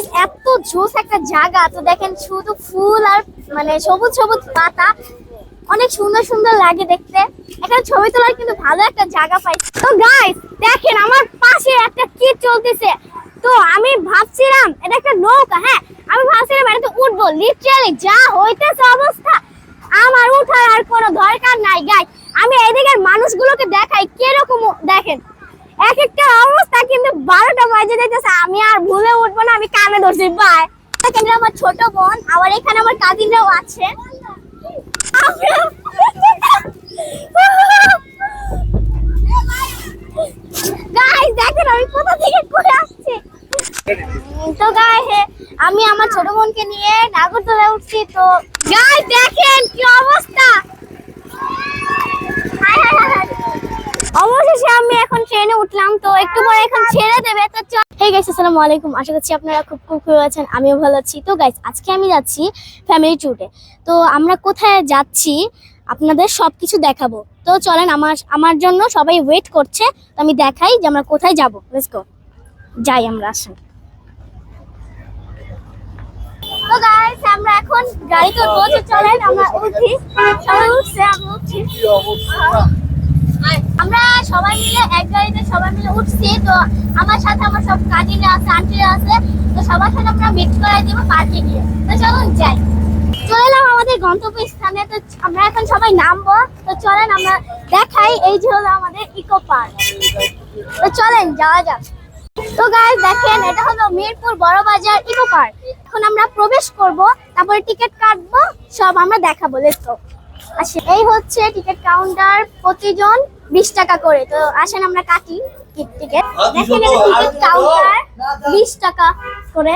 Guys এত জোস একটা জায়গা, তো দেখেন শুধু ফুল আর মানে সবুজ সবুজ পাতা, অনেক সুন্দর সুন্দর লাগে দেখতে। এখানে ছবি তোলার কিন্তু ভালো একটা জায়গা পাইছি। তো গাইস দেখেন আমার পাশে একটা কি চলতেছে, তো আমি ভাবছিলাম এটা একটা নৌকা। হ্যাঁ, আমি ভাবছিলাম এটাতে উঠবো, লিটারালি যা হইতেছে অবস্থা, আমার উঠার আর কোনো দরকার নাই। গাইস আমি এদিকের মানুষগুলোকে দেখাই কিরকম দেখেন, এক একটা অবস্থা কিন্তু 12টা বাজে যাইতেছে, আমি আর ভুলে উঠবো না, আমি কানে ধরছি। বাই দেখেন আমার ছোট বোন, আবার এখানে আমার কাজিনরাও আছে। গাইস দেখেন আমি কোথা থেকে ঘুরে আসছি। তো গাইস আমি আমার ছোট বোনকে নিয়ে নাগরদোলায় উঠছি। তো গাইস দেখেন কি অবস্থা, অবশেষে আমি এখন ট্রেনে উঠলাম। তো একটু পরে এখন ছেড়ে দেবে। তো হে গাইস আসসালামু আলাইকুম, আশা করছি আপনারা খুব ভালো আছেন, আমিও ভালো আছি। তো গাইস আজকে আমি যাচ্ছি ফ্যামিলি ট্যুরে। তো আমরা কোথায় যাচ্ছি আপনাদের সবকিছু দেখাবো। তো চলেন, আমার জন্য সবাই ওয়েট করছে, তো আমি দেখাই যে আমরা কোথায় যাব। লেটস গো, যাই আমরা। আসেন। তো গাইস আমরা এখন গাড়িতে উঠবো, তো চলেন আমরা উঠি। সবাই উঠছে, আমি উঠছি। আমরা সবাই মিলে এক গাড়িতে সবাই মিলে উঠছি। তো আমার সাথে আমার সব কাজিনরা আছে, আন্টিরা আছে। তো সবার সাথে আমরা মিট করাই দিব পার্কে গিয়ে। তো চলুন যাই। চলে এলাম আমাদের গন্তব্যস্থানে। তো আমরা এখন সবাই নামবো। তো চলেন আমরা দেখাই, এই যে হলো আমাদের ইকো পার্ক। তো চলেন যাওয়া যাক। তো গাইস দেখেন এটা হলো মিরপুর বড় বাজার ইকো পার্ক। এখন আমরা প্রবেশ করব, তারপরে টিকিট কাটবো, সব আমরা দেখাবো। Let's go. আচ্ছা এই হচ্ছে টিকিট কাউন্টার, প্রতিজন 20 টাকা করে। তো আসেন আমরা কাটি টিকিট। দেখেন এটা টিকিট কাউন্টার 20 টাকা করে,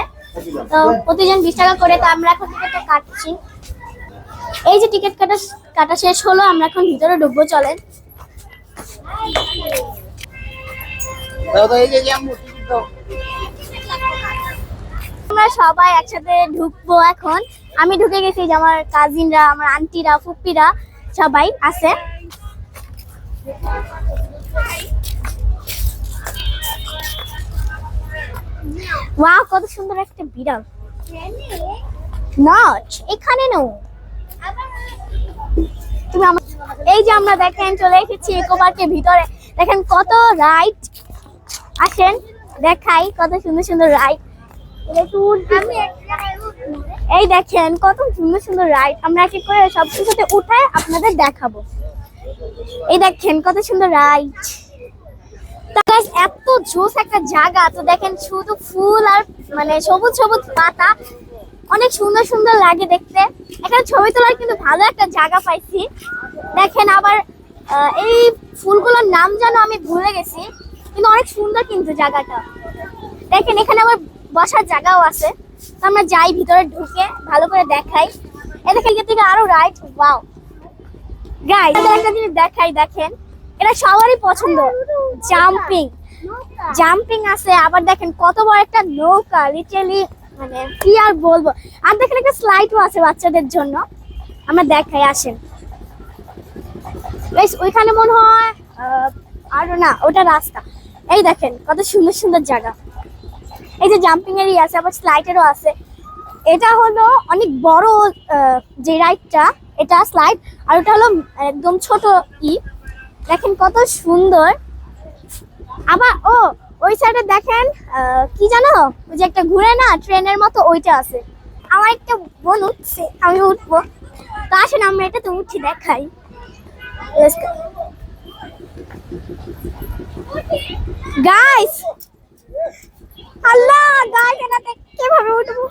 তো প্রতিজন 20 টাকা করে। তো আমরা এখন টিকিটটা কাটছি। এই যে টিকিট কাটা শেষ হলো, আমরা এখন ভিতরে ঢুকবো। চলেন। আমরা সবাই একসাথে ঢুকবো এখন। আমি ঢুকে গেছি, যে আমার কাজিনরা, আমার আন্টিরা, ফুপ্পিরা সবাই আছে। ওয়াও কত সুন্দর একটা বিড়াল। নট এখানে নো, তুমি আমার এই যে আমরা দেখেন চলে এসেছি ইকো পার্কের ভিতরে। দেখেন কত রাইড, আসেন দেখাই কত সুন্দর সুন্দর রাইড। এই দেখেন কত সুন্দর সুন্দর রাইড, আমরা এক এক করে সব কিছুতে উঠে আপনাদের দেখাবো। এই দেখেন কত সুন্দর রাইড। এত জোস একটা জায়গা, তো দেখেন শুধু ফুল আর মানে সবুজ সবুজ পাতা, অনেক সুন্দর সুন্দর লাগে দেখতে। এখানে ছবি তোলার কিন্তু ভালো একটা জায়গা পাইছি। দেখেন আবার এই ফুলগুলোর নাম যেন আমি ভুলে গেছি, কিন্তু অনেক সুন্দর কিন্তু জায়গাটা। দেখেন এখানে আবার বসার জায়গাও আছে। তো আমরা যাই ভিতরে, ঢুকে ভালো করে দেখাই। এদিকে থেকে আরো রাইড। ওয়াও গাইস একটা জিনিস দেখাই, দেখেন এটা সবারই পছন্দ, জাম্পিং আছে। আবার দেখেন কত বড় একটা নৌকা, লিটারালি মানে কি আর বলবো। আর দেখেন একটা স্লাইডও আছে বাচ্চাদের জন্য, আমরা দেখাই। আসেন গাইস, ওইখানে মনে হয় আর না, ওটা রাস্তা। এই দেখেন কত সুন্দর সুন্দর জায়গা। এই যে জাম্পিং এরই আছে, আবার স্লাইডেরও আছে। এটা হলো অনেক বড় যে রাইডটা, এটা স্লাইড, আর ওটা হলো একদম ছোট ই। দেখেন কত সুন্দর। আবার ওই সাইডে দেখেন কি জানো, ওই যে একটা ঘুরে না ট্রেনের মতো, ওইটা আছে। আমার একটা বোন উঠছে, আমি উঠবো। তো আসেন আমরা এটাতে উঠি, দেখাই। গাইস আল্লাহ, গাইস এটাতে কিভাবে উঠবো,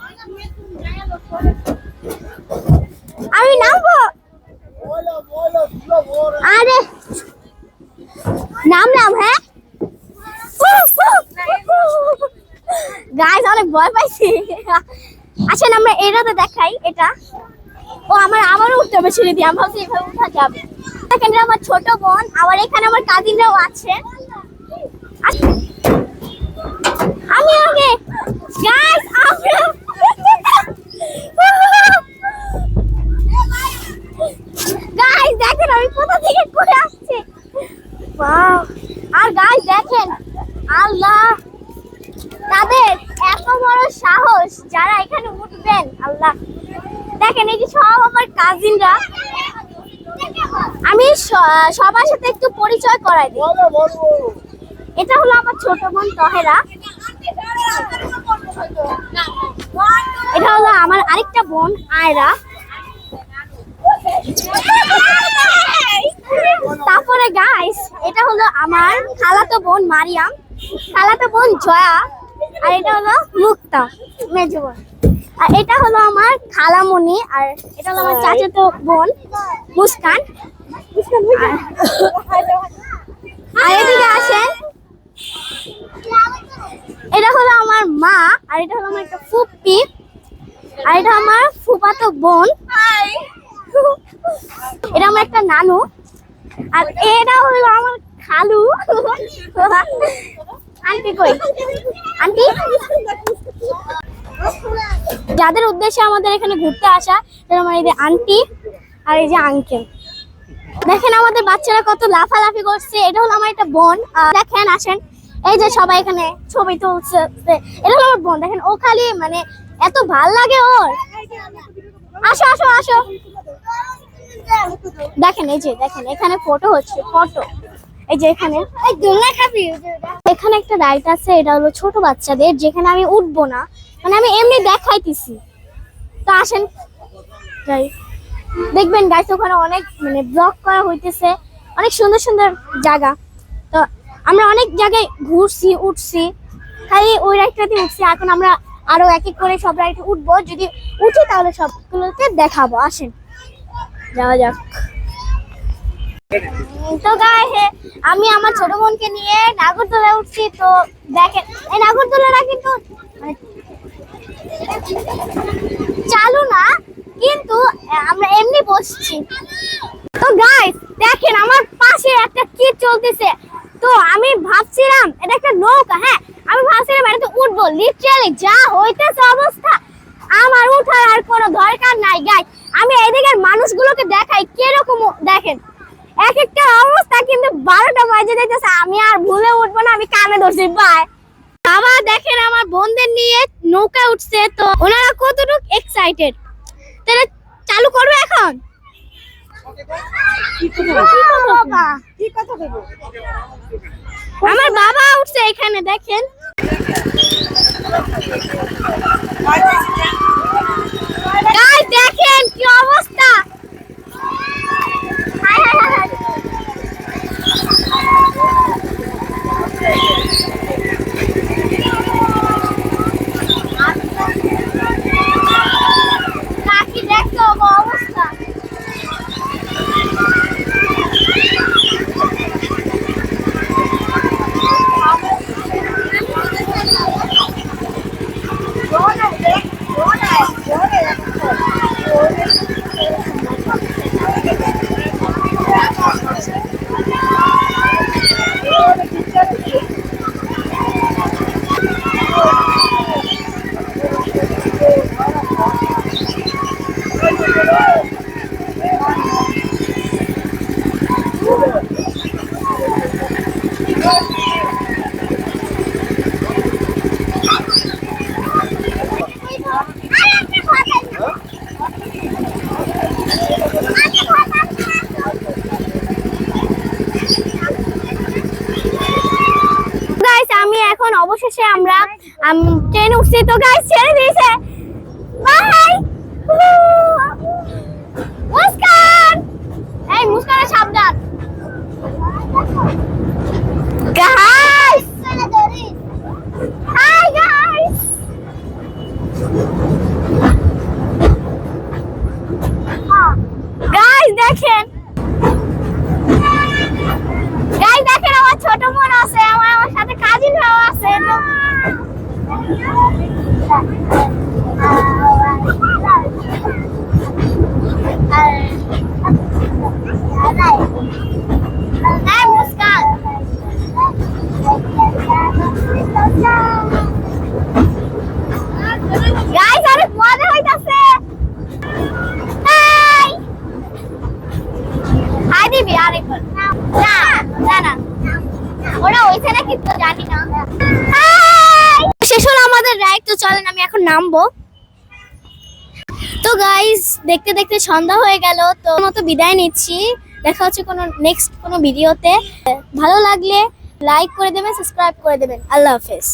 আমি নামবো। আরে নাম হ্যাঁ গাইস, অনেক ভয় পাইছি। আসেন আমরা এটাতে দেখাই। এটা আমারও উঠতে হবে সিঁড়ি দিয়ে, আমি ভাবছি এভাবে উঠা যাবে। দেখেন আমার ছোট বোন, আবার এখানে আমার কাজিনরাও আছে। আমি আগে গাইস, গাইস দেখেন আমি কোথা থেকে ঘুরে আসছি। ওয়াও, আর গাইস দেখেন আল্লাহ, তাদের এত বড় সাহস সাহস যারা এখানে উঠবেন, আল্লাহ। দেখেন এই যে সব আমার কাজিনরা। আমি সবার সাথে একটু পরিচয় করাই দিই। এটা হলো আমার ছোট বোন তহেরা। এটা হলো আমার আরেকটা বোন আয়রা। তারপরে গাইস এটা হলো আমার খালাতো বোন মারিয়াম, খালাতো বোন জয়া, আর এটা হলো মুক্তা মেজো বোন। আর এটা হলো আমার খালামণি, আর এটা হলো আমার চাচাতো বোন মুস্কান। আর এদিকে আসেন, এটা হলো আমার মা, আর এটা হলো আমার একটা ফুপ্পি, আর এটা আমার ফুফাতো বোন, এটা আমার একটা নানু, আর এটা হলো আমার খালু। আন্টি কই? আন্টি যাদের উদ্দেশ্যে আমাদের এখানে ঘুরতে আসা, আমার এই যে আন্টি আর এই যে আঙ্কেল। দেখেন আমাদের বাচ্চারা কত লাফালাফি করছে। এটা হলো আমার একটা বোন। দেখেন আসেন, এই যে সবাই এখানে ছবি তুলছে। এটা হলো আমার বোন। দেখেন ও খালি মানে এত ভাল লাগে ওর। আসো আসো আসো। দেখেন এই যে দেখেন এখানে ফটো হচ্ছে, ফটো। এই যে এখানে এখানে একটা রাইড আছে, এটা হলো ছোট বাচ্চাদের, যেখানে আমি উঠবো না, মানে আমি এমনি দেখাইতেছি। তো আসেন যাই, দেখবেন গাইস ওখানে অনেক মানে ব্লগ করা হইতেছে, অনেক সুন্দর সুন্দর জায়গা। তো আমরা অনেক জায়গায় ঘুরছি, উঠছি, খালি ওই রাইডটাতে উঠছি। এখন আমরা আরো এক এক করে সব রাইডে উঠবো, যদি উঠি তাহলে সবগুলোকে দেখাবো। আসেন যাওয়া যাক। তো গাইস আমি আমার ছোট বোনকে নিয়ে নাগরদোলায় উঠছি। তো দেখেন এই নাগরদোলাটা কিন্তু চালু না, কিন্তু আমরা এমনি বসছি। তো গাইস দেখেন আমার পাশে একটা কি চলতেছে। তো আমি ভাবছিলাম এটা একটা নৌকা, হ্যাঁ আমি ভাবছিলাম এটাতে উঠবো, লিটারালি যা হইতেছে অবস্থা, আমার উঠার আর কোনো দরকার নাই। গাইস আমি এইদিকের মানুষগুলোকে দেখাই কিরকম, দেখেন এক একটা অবস্থা, কিন্তু 12টা বাজে যাইতেছে, আমি আর ভুলে উঠবো না, আমি কানে ধরছি। বাই বাবা, দেখেন আমার বোনদের নিয়ে নৌকা উঠছে, তো ওনারা কতটুকু এক্সাইটেড। তাহলে চালু করবে এখন। আমার বাবা উঠছে এখানে, দেখেন দেখেন কি অবস্থা। কাকি দেখছো অবস্থা। অবশেষে আমরা ট্রেন উঠছি। তো গাইস ছেড়ে দিয়েছে, বাই। মুস্কান, এই মুস্কানের সাবধান। গাইস হাই গাইস, গাইস দেখেন, গাইস দেখেন আমার ছোট বোন আছে, আমার সাথে কাজিনরাও আছে। তো আমাদের রাইড। তো চলেন আমি এখন নামবো। তো গাইস দেখতে দেখতে সন্ধ্যা হয়ে গেল, তো মতো বিদায় নিচ্ছি। দেখা হচ্ছে কোনো নেক্সট কোনো ভিডিওতে। ভালো লাগলে লাইক করে দেবেন, সাবস্ক্রাইব করে দেবেন। আল্লাহ হাফেজ।